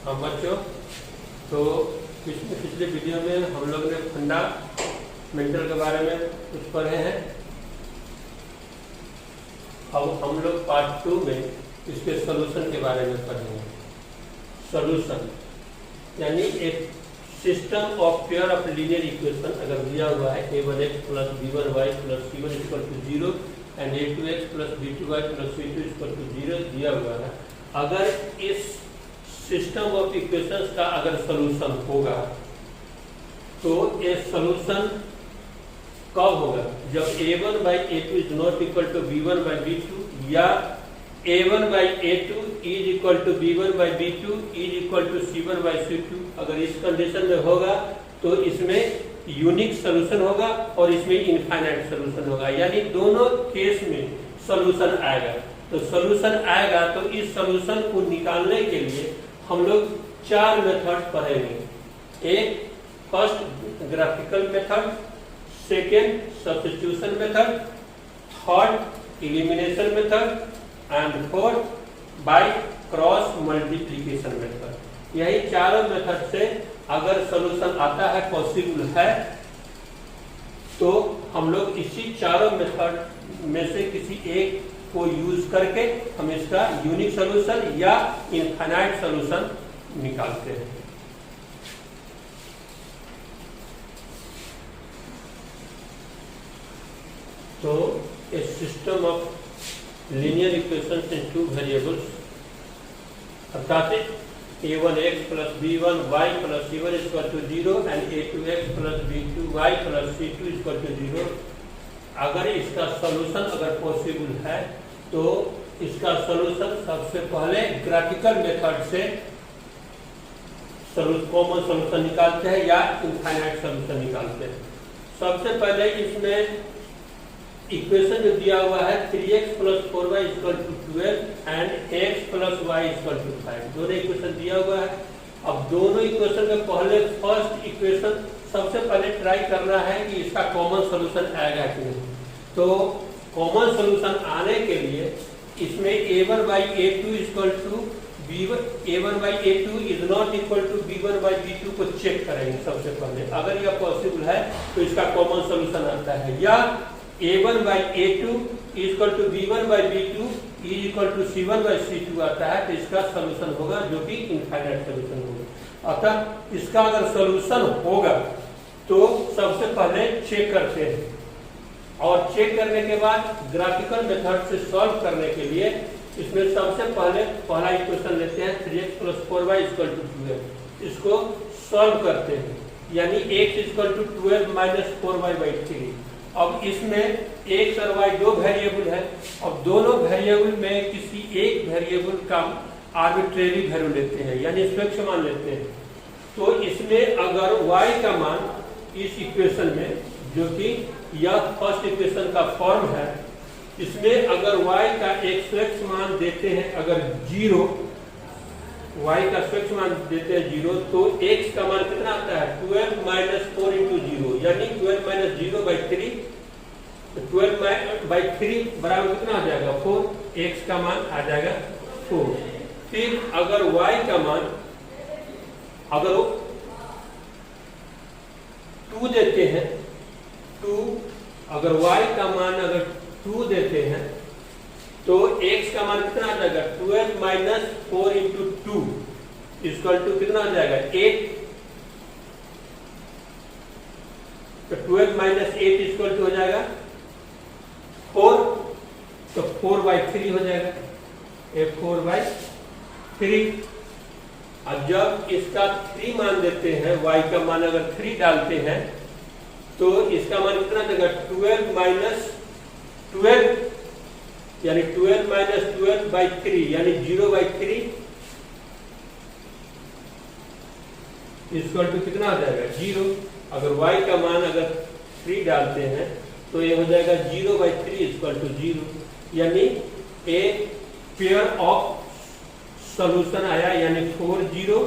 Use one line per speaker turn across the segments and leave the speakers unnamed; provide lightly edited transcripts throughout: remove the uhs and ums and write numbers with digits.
हाँ बच्चों, तो पिछले वीडियो में हम लोग ने फंडामेंटल के बारे में कुछ पढ़े हैं। अब हम लोग पार्ट 2 में इसके सॉल्यूशन के बारे में पढ़ेंगे। सॉल्यूशन यानी एक system of pair of linear equation अगर दिया हुआ है a1x + b1y + c1 = 0 and a2x + b2y + c2 = 0 दिया हुआ है। अगर इस सिस्टम ऑफ इक्वेशंस का अगर सॉल्यूशन होगा तो ये सॉल्यूशन कब होगा? जब a1/a2 is not equal to b1/b2 या a1/a2 is equal to b1/b2 is equal to c1/c2। अगर इस कंडीशन में होगा तो इसमें यूनिक सॉल्यूशन होगा और इसमें इनफाइनाइट सॉल्यूशन होगा, यानी दोनों केस में सॉल्यूशन आएगा। तो सॉल्यूशन आएगा तो इस सॉल्यूशन को निकालने के लिए हम लोग 4 मेथड पढ़ेंगे। एक first graphical method, second substitution method, third elimination method and fourth by cross multiplication method. यही चारों मेथड से अगर सॉल्यूशन आता है, पॉसिबल है, तो हम लोग इसी चारों मेथड में से किसी एक को यूज करके हम इसका यूनिक सॉल्यूशन या इनफाइनाइट सॉल्यूशन निकालते हैं। तो a system of linear equations in 2 variables अर्थात a1x + b1y + c1 = 0 and a2x + b2y + c2 = 0। अगर इसका सॉल्यूशन अगर पॉसिबल है तो इसका सॉल्यूशन सबसे पहले ग्राफिकल मेथड से कॉमन सॉल्यूशन निकालते हैं या इनफाइनाइट सॉल्यूशन निकालते हैं। सबसे पहले इसमें इक्वेशन जो दिया हुआ है 3x + 4y = 12 and x + y = 5, दोनों इक्वेशन दिया हुआ है। अब दोनों इक्वेशन के पहले फर्स्ट इक्वेशन सबसे पहले ट्राई करना है कि इसका कॉमन सॉल्यूशन आएगा कि नहीं। तो कॉमन सॉल्यूशन आने के लिए इसमें a1/a2 is not equal to b1/b2 को चेक करेंगे सबसे पहले। अगर यह पॉसिबल है तो इसका कॉमन सॉल्यूशन आता है, या a1/a2 equal to b1/b2 is equal to c1/c2 आता है तो इसका सॉल्यूशन होगा, जो कि इनफाइनाइट सॉल्यूशन होगा। अतः इसका अगर सॉल्यूशन होगा तो सबसे पहले चेक करते हैं, और चेक करने के बाद ग्राफिकल मेथड से सॉल्व करने के लिए इसमें सबसे पहले पहला इक्वेशन लेते हैं 3x + 4y = 12। इसको सॉल्व करते हैं, यानी x = 12 - 4y/3। अब इसमें x और y दो वेरिएबल है। अब दोनों वेरिएबल में किसी एक वेरिएबल का आर्बिट्रेरी वैल्यू लेते हैं, यानी स्वेच्छ मान लेते हैं। तो इसमें अगर y का मान इस इक्वेशन में, जो कि यह फर्स्ट इक्वेशन का फॉर्म है, इसमें अगर y का एक स्वेच्छ मान देते हैं अगर 0, y का स्वेच्छ मान देते हैं 0, तो x का मान कितना आता है 12 - 4 × 0, यानी 12 - 0/3। 12/3 बराबर कितना आ जाएगा 4, x का मान आ जाएगा 4। फिर अगर y का मान अगर 2 देते हैं, 2 अगर y का मान अगर 2 देते हैं तो x का मान कितना आ जाएगा 12 - 4 × 2 = कितना आ जाएगा 8। तो 12 - 8 = हो जाएगा 4, तो 4/3 हो जाएगा, 4/3। अब जब इसका 3 मान देते हैं, y का मान अगर 3 डालते हैं तो इसका मान कितना देगा 12 - 12, यानी 12 - 12/3 यानी 0/3 = कितना आ जाएगा 0। अगर y का मान अगर 3 डालते हैं तो ये हो जाएगा 0/3 = 0, यानी ए पेयर ऑफ सॉल्यूशन आया, यानी 4 0,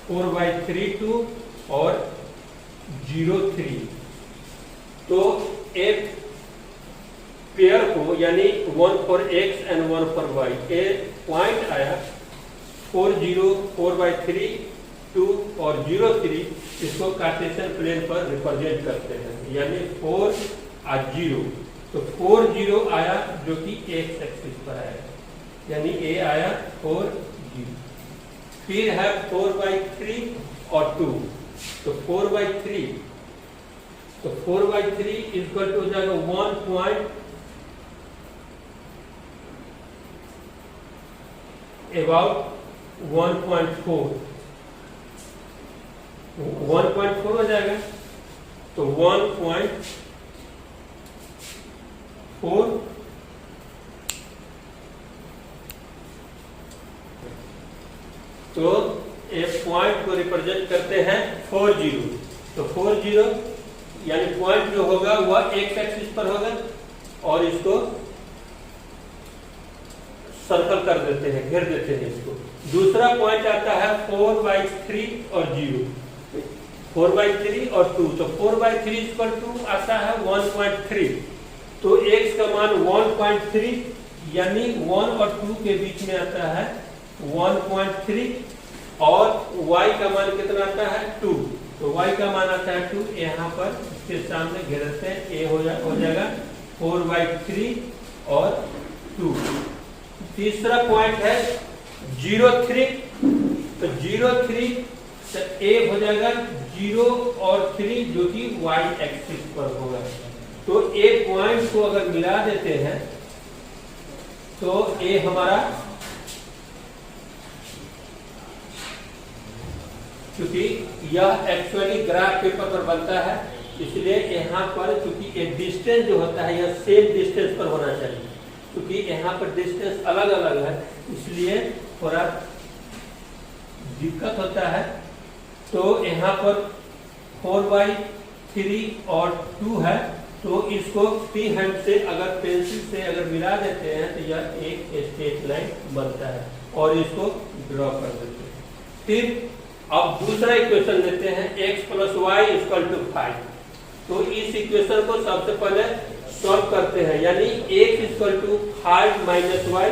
4/3 2 और 0 3। तो एक पेयर को, यानी 1 for x and 1 for y, एक पॉइंट आया 4 4/3 2 और 0 3 इसको कार्टेशियन प्लेन पर रिप्रेजेंट करते हैं, यानी 4 और 0। तो 4 0 आया जो कि एक्स एक्सिस पर आएगा, यानी ए आया 4 0। फिर है 4/3 और 2, तो 4/3, तो 4/3 इक्वल टू हो जाएगा 1.4 हो जाएगा। तो 1.4 तो एक पॉइंट को रिप्रेजेंट करते हैं 4 0। तो 4 0 यानी पॉइंट जो होगा वह एक्स एक्सिस पर होगा और इसको सर्कल कर देते हैं, घेर देते हैं इसको। दूसरा पॉइंट आता है 4/3 और 0, 4/3 और 2। तो 4/3 इक्वल टू आता है 1.3। तो x का मान 1.3 यानी 1 और 2 के बीच में आता है 1.3 और y का मान कितना आता है 2। तो y का मान आता है 2, यहाँ पर इसके सामने घेरते हैं, a हो जाएगा 4/3 और 2। तीसरा पॉइंट है 0 3। तो 0 3 तो a हो जाएगा 0 और 3 जो कि y एक्सिस पर होगा। तो a पॉइंट को अगर मिला देते हैं तो a हमारा, क्योंकि यह एक्चुअली ग्राफ पेपर पर बनता है, इसलिए यहाँ पर क्योंकि एक डिस्टेंस जो होता है यह सेम डिस्टेंस पर होना चाहिए, क्योंकि यहाँ पर डिस्टेंस अलग अलग है इसलिए थोड़ा दिक्कत होता है। तो यहाँ पर 4/3 और 2 है, तो इसको फ्री हैंड से अगर पेंसिल से अगर मिला देते हैं तो यह एक स्ट्रेट लाइन बनता है और इसको ड्रॉ कर देते हैं। फिर अब दूसरा इक्वेशन लेते हैं x + y = 5। तो इस इक्वेशन को सबसे पहले सॉल्व करते हैं, यानी x = 5 - y।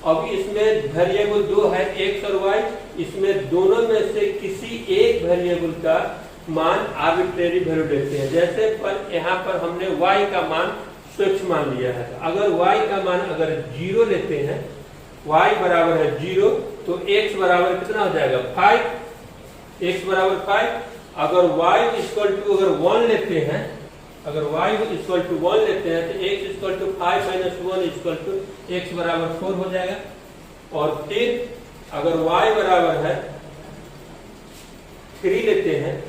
अब इसमें वेरिएबल दो है x और y, इसमें दोनों में से किसी एक वेरिएबल का मान आर्बिट्रेरी वैल्यू लेते हैं। जैसे पर यहाँ पर हमने y का मान स्वच्छ मान लिया है, अगर y का मान अगर 0 लेते हैं, y बराबर है 0, तो x बराबर कितना हो जाएगा 5, x बराबर 5। अगर y = अगर 1 लेते हैं, अगर y = 1 लेते हैं तो x = 5 - 1 = x बराबर 4 हो जाएगा। और फिर अगर y बराबर है 3 लेते हैं,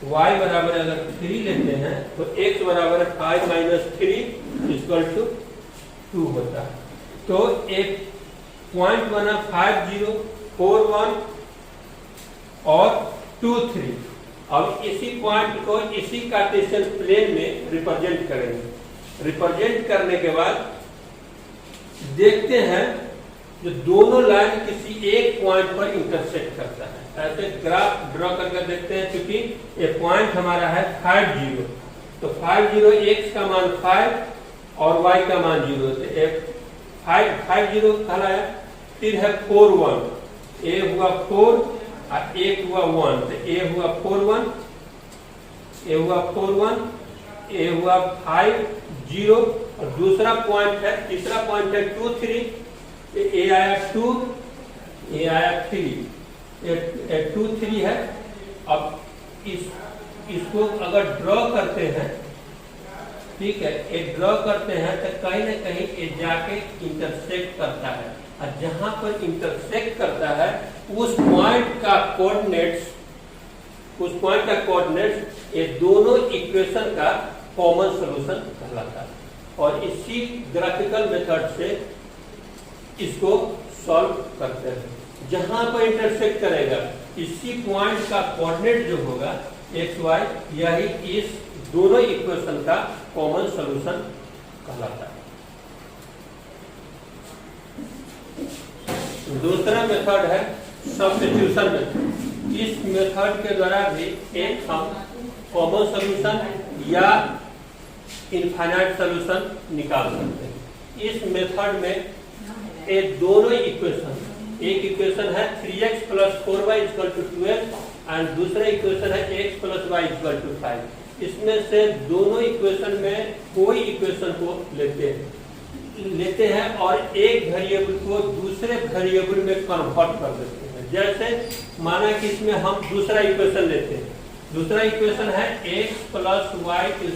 y बराबर अगर 3 लेते हैं तो x बराबर 5 - 3 = 2 होता है। तो एक पॉइंट बना 5 0 4 1 और 2 3। अब इसी पॉइंट को इसी कार्टेशियन प्लेन में रिप्रेजेंट करेंगे। रिप्रेजेंट करने के बाद देखते हैं जो दोनों लाइन किसी एक पॉइंट पर इंटरसेक्ट करता है। ऐसे ग्राफ ड्रॉ करके देखते हैं, क्योंकि ये पॉइंट हमारा है 5 0। तो 5 0 x का मान 5 और y का मान 0, तो 5 0 कहलाया। फिर है 4 1, a हुआ 4 और 1 हुआ 1, तो a हुआ 4 1, a हुआ 4 1, a हुआ 5 0। और दूसरा पॉइंट है, तीसरा पॉइंट है 2 3, a आया 2, a आया 3, 2 3 है। अब इसको अगर ड्रॉ करते हैं, ठीक है, एक ड्रॉ करते हैं तो कहीं ना कहीं ये जाके इंटरसेक्ट करता है, और जहां पर इंटरसेक्ट करता है उस पॉइंट का कोऑर्डिनेट्स ये दोनों इक्वेशन का कॉमन सॉल्यूशन कहलाता है। और इसी ग्राफिकल मेथड से इसको सॉल्व करते हैं। जहां पर इंटरसेक्ट करेगा इसी पॉइंट का कोऑर्डिनेट जो होगा x y, यही इस दोनों इक्वेशन का कॉमन सॉल्यूशन कहलाता है। दूसरा मेथड है सब्स्टिट्यूशन मेथड। इस मेथड के द्वारा भी एक हम कॉमन सॉल्यूशन या इनफाइनाइट सॉल्यूशन निकाल सकते हैं। इस मेथड में ये दोनों इक्वेशन एक इक्वेशन है 3x + 4y = 12 एंड दूसरा इक्वेशन है x + y = 5। इसमें से दोनों इक्वेशन में कोई इक्वेशन को लेते हैं और एक वेरिएबल को दूसरे वेरिएबल में कन्वर्ट कर देते हैं। जैसे माना कि इसमें हम दूसरा इक्वेशन लेते हैं, दूसरा इक्वेशन है x + y =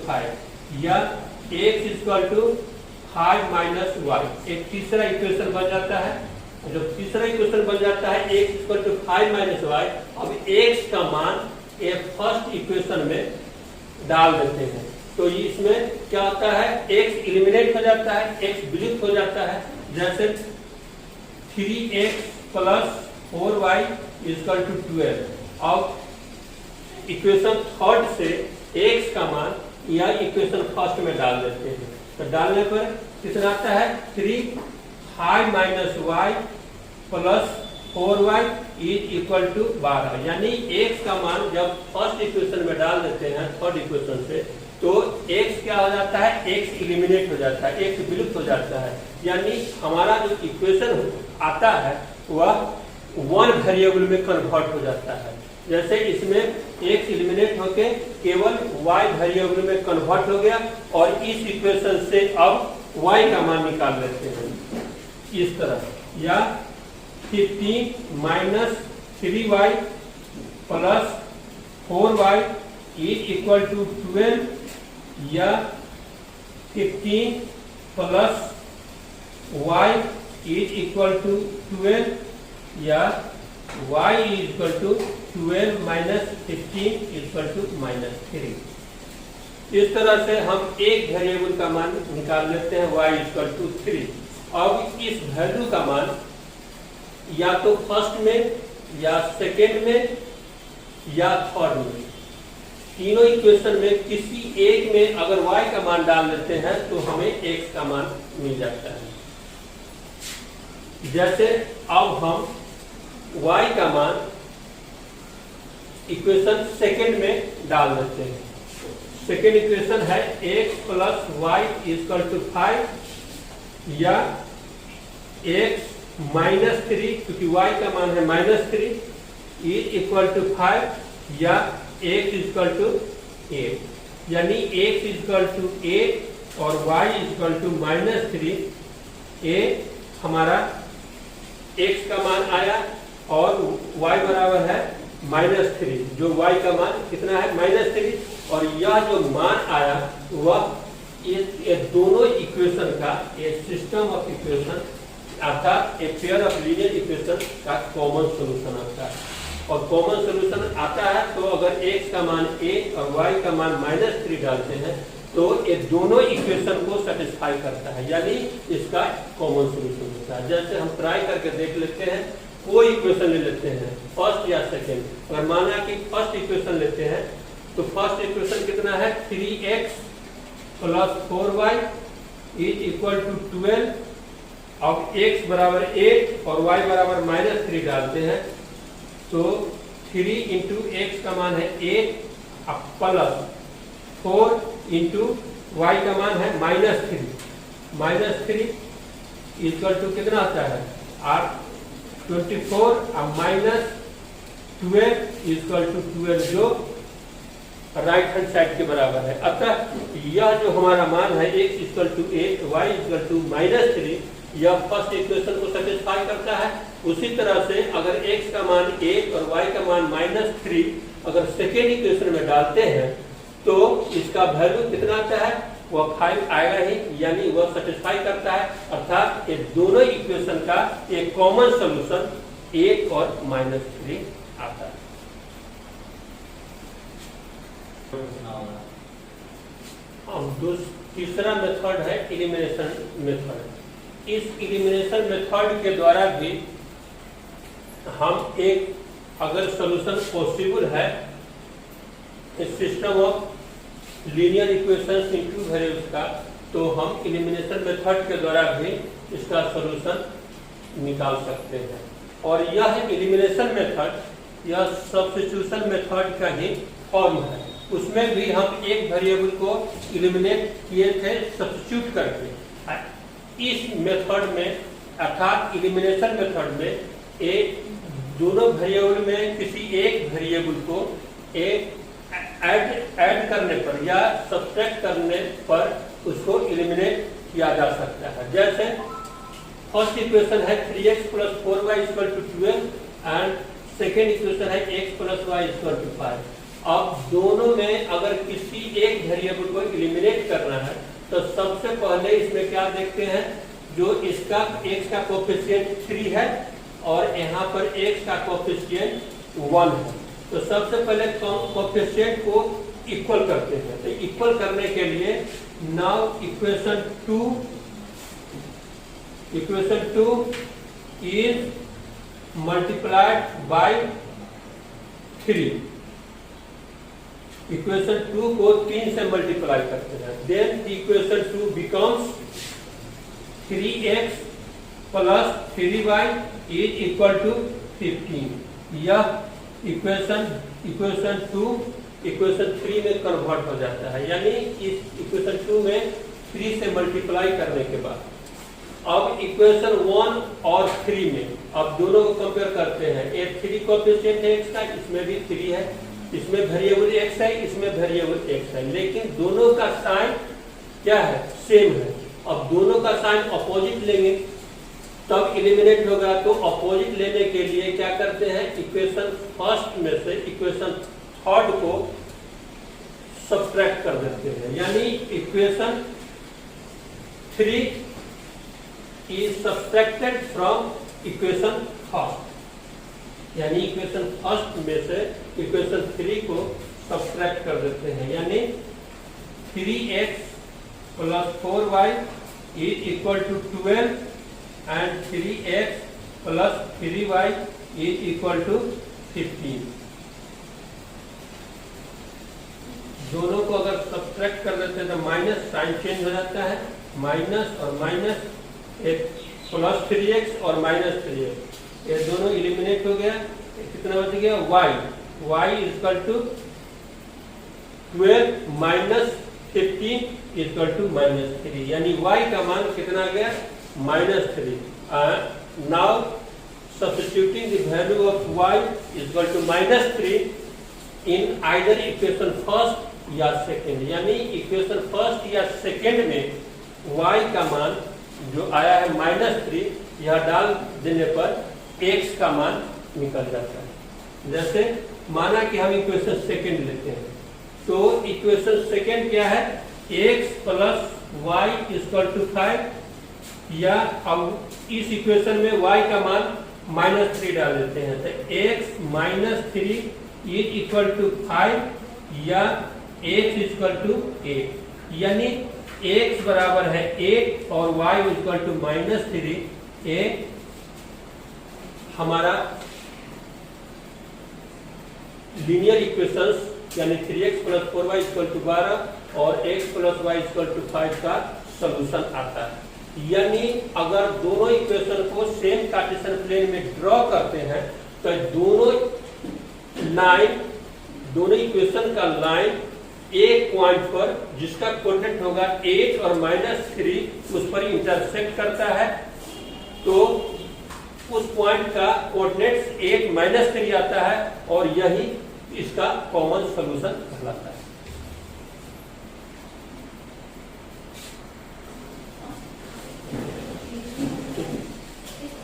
5 या x = 5 - y। एक तीसरा इक्वेशन बन जाता है। जब तीसरा इक्वेशन बन जाता है x = 5 - y, अब x का मान फर्स्ट इक्वेशन में डाल देते हैं तो इसमें क्या होता है, x एलिमिनेट हो जाता है, x विलुप्त हो जाता है। जैसे 3x + 4y = 12। अब इक्वेशन थर्ड से x का मान या इक्वेशन फर्स्ट में डाल देते हैं तो डालने पर कितना आता है 3 5 - y + 4y = 12। यानी x का मान जब फर्स्ट इक्वेशन में डाल देते हैं थर्ड इक्वेशन से तो x क्या हो जाता है, x एलिमिनेट हो जाता है, x विलुप्त हो जाता है। यानी हमारा जो इक्वेशन आता है वह वन वेरिएबल में कन्वर्ट हो जाता है। जैसे इसमें x एलिमिनेट होके केवल y वेरिएबल में कन्वर्ट हो गया और इस इक्वेशन से अब y का मान निकाल लेते हैं इस तरह। या 15 - 3y + 4y = 12 या 15 + y = 12 या y = 12 - 15 = -3। इस तरह से हम एक वेरिएबल का मान निकाल लेते हैं y = 3। अब इस वैल्यू का मान या तो फर्स्ट में या सेकेंड में या थर्ड में, तीनों इक्वेशन में किसी एक में अगर y का मान डाल देते हैं तो हमें x का मान मिल जाता है। जैसे अब हम y का मान इक्वेशन सेकेंड में डाल देते हैं। सेकेंड इक्वेशन है x + y = 5 या x -3, क्योंकि y का मान है -3 = 5 या x = 8। यानी x = 8 और y = -3। a हमारा x का मान आया और y बराबर है -3, जो y का मान कितना है -3। और यह जो मान आया वह ये दोनों इक्वेशन का सिस्टम ऑफ इक्वेशन अर्थात a pair of linear equation का कॉमन सॉल्यूशन आता है। और कॉमन सॉल्यूशन आता है तो अगर x का मान 8 और y का मान -3 डालते हैं तो ये दोनों इक्वेशन को सेटिस्फाई करता है, यानी इसका कॉमन सॉल्यूशन होता है। जैसे हम ट्राई करके देख लेते हैं, कोई इक्वेशन ले लेते हैं फर्स्ट या सेकेंड। अगर माना कि फर्स्ट इक्वेशन लेते हैं तो फर्स्ट इक्वेशन कितना है 3x + 4y = 12। अब x = 8 और y = -3 डालते हैं तो 3 × x का मान है 8 प्लस 4 × y का मान है -3। -3 = कितना आता है 24 -12 = 12, जो राइट हैंड साइड के बराबर है। अतः यह जो हमारा मान है x = 8 y = -3, यह फर्स्ट इक्वेशन को सेटिस्फाई करता है। उसी तरह से अगर x का मान 8 और y का मान -3 अगर सेकेंड इक्वेशन में डालते हैं तो इसका वैल्यू कितना आता है, वह 5 आएगा ही, यानी वह सेटिस्फाई करता है। अर्थात ये दोनों इक्वेशन का एक कॉमन सॉल्यूशन 8 और -3 आता है। तीसरा मेथड है एलिमिनेशन मेथड। इस एलिमिनेशन मेथड के द्वारा भी हम एक अगर सॉल्यूशन पॉसिबल है system of linear equations in two variables का, तो हम एलिमिनेशन मेथड के द्वारा भी इसका सॉल्यूशन निकाल सकते हैं। और यह एलिमिनेशन मेथड, यह सब्स्टिट्यूशन मेथड का ही फॉर्म है। उसमें भी हम एक वेरिएबल को एलिमिनेट किए थे सब्स्टिट्यूट करके। इस मेथड में अर्थात इलिमिनेशन मेथड में एक दोनों वेरिएबल में किसी एक वेरिएबल को एक ऐड करने पर या सब्ट्रैक्ट करने पर उसको इलिमिनेट किया जा सकता है। जैसे फर्स्ट इक्वेशन है 3x + 4y = 12 and second equation है x + y = 5। अब दोनों में अगर किसी एक वेरिएबल को इलिमिनेट करना है तो सबसे पहले इसमें क्या देखते हैं, जो इसका x का कोएफिशिएंट 3 है और यहाँ पर x का कोएफिशिएंट 1 है, तो सबसे पहले कोएफिशिएंट को इक्वल करते हैं। तो इक्वल करने के लिए now equation 2 is multiplied by 3। Equation 2 को 3 से मल्टीप्लाई करते हैं, then equation 2 becomes 3x + 3y = 15। यह इक्वेशन 2 इक्वेशन 3 में कन्वर्ट हो जाता है, यानी इस इक्वेशन 2 में 3 से मल्टीप्लाई करने के बाद अब इक्वेशन 1 और 3 में अब दोनों को कंपेयर करते हैं। ये 3 कोएफिशिएंट है x का, इसमें भी 3 है, इसमें वेरिएबल x है, इसमें वेरिएबल x है, लेकिन दोनों का साइन क्या है, सेम है। अब दोनों का साइन अपोजिट लेंगे तब इलिमिनेट होगा, तो अपोजिट लेने के लिए क्या करते हैं, इक्वेशन फर्स्ट में से इक्वेशन थर्ड को सब्ट्रैक्ट कर देते हैं, यानी equation 3 is subtracted from equation first, यानी इक्वेशन फर्स्ट में से इक्वेशन 3 को सब्ट्रैक्ट कर देते हैं, यानी 3x + 4y = 12 and 3x + 3y = 15। दोनों को अगर सब्ट्रैक्ट कर देते हैं तो माइनस साइन चेंज हो जाता है, माइनस और माइनस, एक +3x और -3x, ये दोनों इलिमिनेट हो गया। कितना बच गया, y = 12 - 15 = -3, यानी y का मान कितना आ गया, -3। Now substituting the value of y = -3 in either equation first या सेकेंड, यानी इक्वेशन फर्स्ट या सेकेंड में y का मान जो आया है -3, यह डाल देने पर x का मान निकल जाता है। जैसे माना कि हम इक्वेशन सेकेंड लेते हैं, तो इक्वेशन सेकेंड क्या है, x + y = 5, या अब इस इक्वेशन में y का मान -3 डाल देते हैं, तो x - 3 = 5 या x = 8, यानी x बराबर है 8 और y = -3। ये हमारा लीनियर इक्वेशंस यानी 3x + 4y = 12 और x + y = 5 का सॉल्यूशन आता है। यानी अगर दोनों इक्वेशन को सेम कार्टेशियन प्लेन में ड्रॉ करते हैं तो दोनों इक्वेशन का लाइन एक पॉइंट पर जिसका कोऑर्डिनेट होगा 8 और -3 उस पर इंटरसेक्ट करता है, तो उस पॉइंट का कोऑर्डिनेट्स 8 - 3 आता है और यही इसका कॉमन सॉल्यूशन कहलाता है।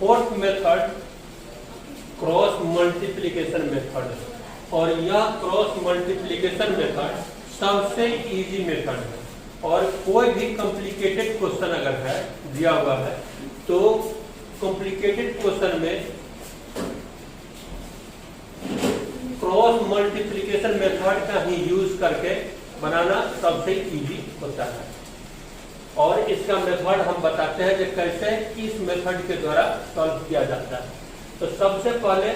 Fourth method cross multiplication method है, और यह क्रॉस मल्टीप्लिकेशन मेथड सबसे इजी मेथड है, और कोई भी कॉम्प्लिकेटेड क्वेश्चन अगर है दिया हुआ है तो कॉम्प्लिकेटेड क्वेश्चन में क्रॉस मल्टीप्लिकेशन मेथड का ही यूज करके बनाना सबसे इजी होता है। और इसका मेथड हम बताते हैं कि कैसे इस मेथड के द्वारा सॉल्व किया जाता है। तो सबसे पहले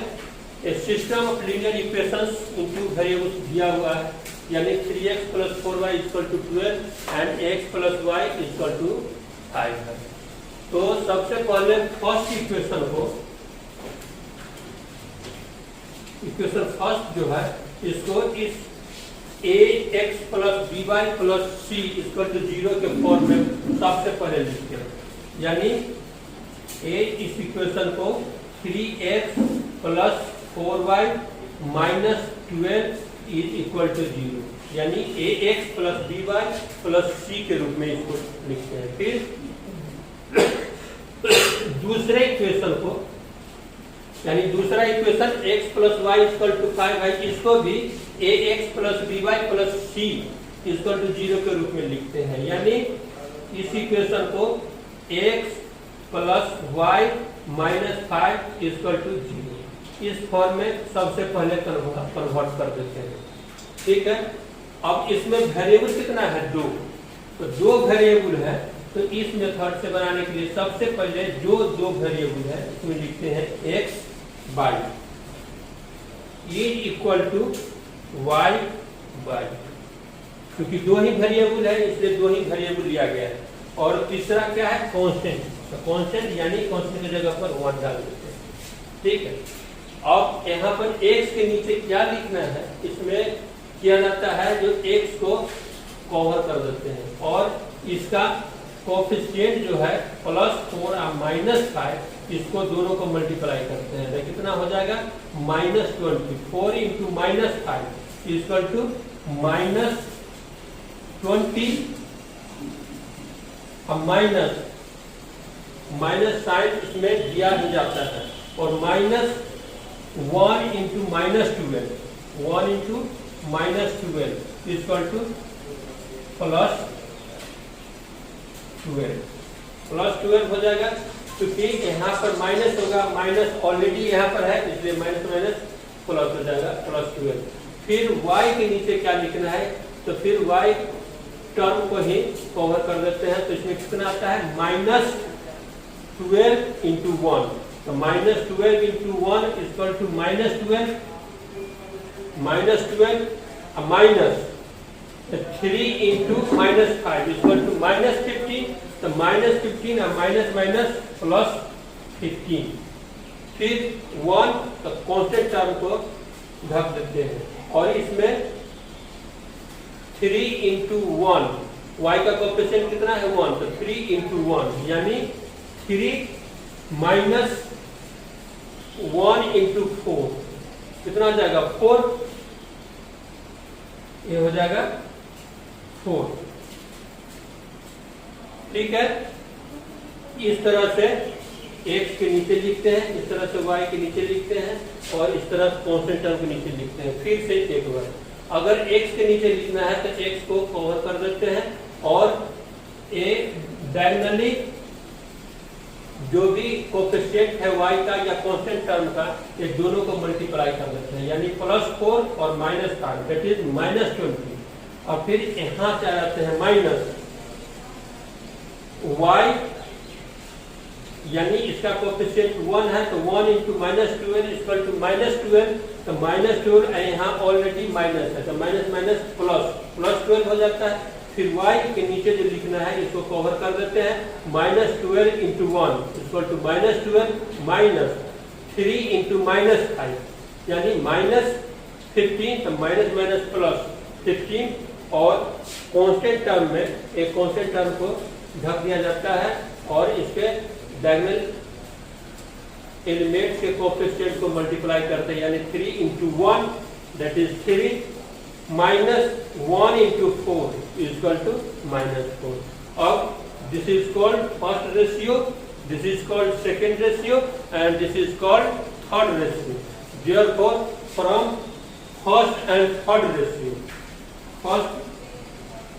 a system of linear equations in two variables दिया हुआ है, यानी 3x + 4y = 12 and x + y = 5 है। तो सबसे पहले फर्स्ट इक्वेशन फर्स्ट जो है इसको इस ax + by + c = 0 के फॉर्म में सबसे पहले लिखते हैं, यानी इस इक्वेशन को 3x plus 4y minus 12 is equal to 0, यानी ax plus by plus c के रूप में इसको लिखते हैं। फिर दूसरे इक्वेशन को, यानी दूसरा equation x plus y equal to 5 है, इसको भी ax plus by plus c equal to 0 के रूप में लिखते हैं। यानी इस इक्वेशन को x plus y minus 5 equal to 0 इस फॉर्म में सबसे पहले कन्वर्ट कर देते हैं। ठीक है, अब इसमें वेरिएबल कितना है? 2, तो 2 वेरिएबल है, तो इस मेथड से बनाने के लिए सबसे पहले जो 2 वेरिएबल है इसमें लिखते हैं x by is equal to y by, क्योंकि 2 ही वेरिएबल है इसलिए 2 ही वेरिएबल लिया गया है। और तीसरा क्या है? कांस्टेंट, तो कांस्टेंट यानी कांस्टेंट की जगह पर 1 डाल देते हैं। ठीक है, अब यहाँ पर x के नीचे क्या लिखना है, इसमें किया जाता है जो x को कवर कर देते हैं और इसका कोफिशिएंट जो है +4 और -5, इसको दोनों को मल्टीप्लाई करते हैं तो कितना हो जाएगा? -20। 4 इंटू -5 इक्वल टू -20 और माइनस साइन इसमें दिया ही जाता है और -1 इंटू -12, 1 इंटू -12 इक्वल टू +12 हो जाएगा, क्योंकि यहाँ पर माइनस होगा, माइनस ऑलरेडी यहाँ पर है इसलिए माइनस माइनस प्लस हो जाएगा +12। फिर y के नीचे क्या लिखना है, तो फिर y टर्म को ही कवर कर देते हैं, तो इसमें कितना आता है? -12 इंटू 1, तो -12 into 1 equal to -12 minus 3 into -5 equal to -15, तो -15 और माइनस +15। फिर 1, तो कांस्टेंट टर्म को ढक देते हैं और इसमें 3 इंटू 1, y का कोएफिशिएंट कितना है? 1, तो 3 इंटू 1 यानी 3 माइनस 1 इंटू 4 कितना हो जाएगा? 4, ये हो जाएगा 4। ठीक है, इस तरह से x के नीचे लिखते हैं, इस तरह से y के नीचे लिखते हैं और इस तरह कांस्टेंट टर्म के नीचे लिखते हैं। फिर से एक बार अगर x के नीचे लिखना है तो x को कवर कर देते हैं और डायगोनली जो भी कोएफिशिएंट है y का या कांस्टेंट टर्म का, ये दोनों को मल्टीप्लाई कर देते हैं, यानी +4 और -5 दैट इज -20। और फिर यहाँ से आ जाते हैं माइनस y, यानी इसका कोएफिशिएंट 1 है, तो 1 इंटू -12 इक्वल टू -12, तो -12 यहाँ ऑलरेडी माइनस है, तो माइनस माइनस +12 हो जाता है। फिर y के नीचे जो लिखना है इसको कवर कर देते हैं, -12 into 1 equal to -12 minus 3 into -5 यानी -15, तो माइनस माइनस +15 और कांस्टेंट टर्म में एक कांस्टेंट टर्म को ढक दिया जाता है और इसके डायगोनल एलिमेंट्स के कोएफिशिएंट को मल्टीप्लाई करते हैं, यानी 3 into 1 that is 3 minus 1 into 4 equal to -4। अब this is called first ratio, this is called second ratio and this is called third ratio. Therefore from first and third ratio, first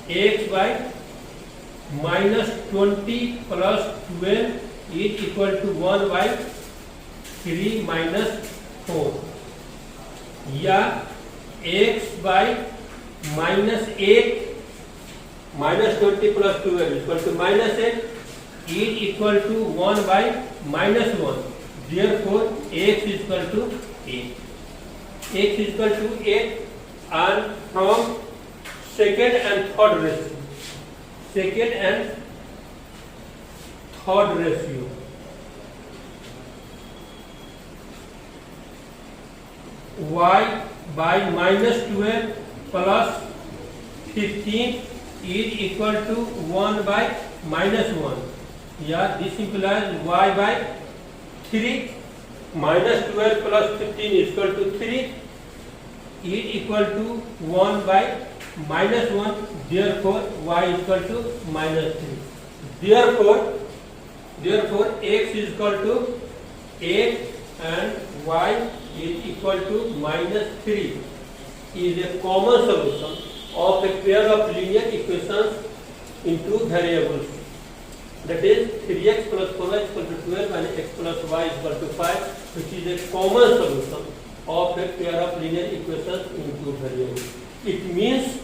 x by -20 plus 12 is equal to 1 by 3 minus 4, या x by -8 -20 plus 12 equal to -8 is equal to 1 by -1, therefore x is equal to 8, x is equal to 8 and from second and third ratio, second and third ratio, y by -12 plus 15 is equal to 1 by -1, Yeah, this implies y by 3 minus 12 plus 15 is equal to 3 is equal to 1 by minus 1, therefore y is equal to minus 3. Therefore x is equal to 8 and y is equal to minus 3 is a common solution of a pair of linear equations into variables. That is 3x plus 4y is equal to 12 and x plus y is equal to 5, which is a common solution of a pair of linear equations into variables. It means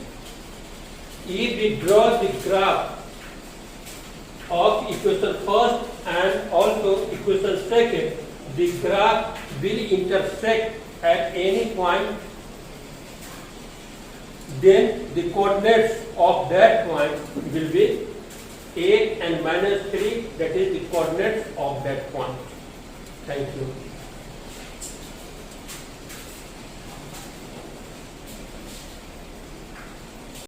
if we draw the graph of equation first and also equation second, the graph will intersect at any point, then the coordinates of that point will be 8 and minus 3, that is the coordinates of that point. Thank you.